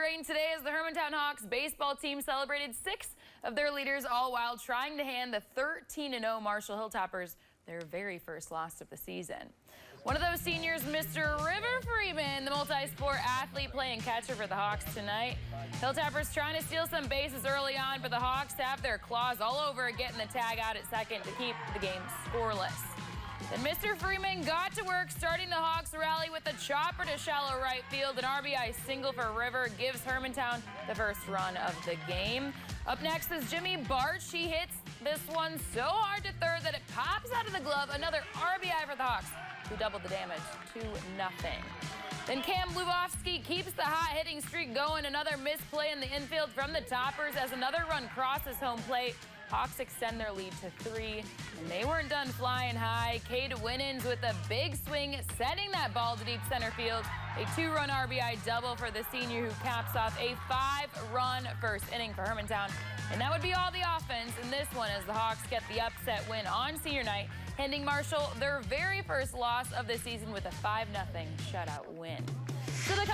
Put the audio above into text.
rain today as the Hermantown Hawks baseball team celebrated 6 of their leaders, all while trying to hand the 13-0 Marshall Hilltoppers their very first loss of the season. One of those seniors, Mr. River Freeman, the multi-sport athlete playing catcher for the Hawks tonight. Hilltoppers trying to steal some bases early on, but the Hawks have their claws all over it, getting the tag out at second to keep the game scoreless. Then Mr. Freeman got to work, starting the Hawks rally with a chopper to shallow right field. An RBI single for River gives Hermantown the first run of the game. Up next is Jimmy Barch. He hits this one so hard to third that it pops out of the glove. Another RBI for the Hawks, who doubled the damage, 2-0. Then Cam Lubofsky keeps the hot hitting streak going. Another misplay in the infield from the Toppers as another run crosses home plate. Hawks extend their lead to 3, and they weren't done flying high. Cade Winans with a big swing, sending that ball to deep center field. A 2-run RBI double for the senior, who caps off a 5-run first inning for Hermantown. And that would be all the offense in this one, as the Hawks get the upset win on senior night, handing Marshall their very first loss of the season with a 5-0 shutout win. So the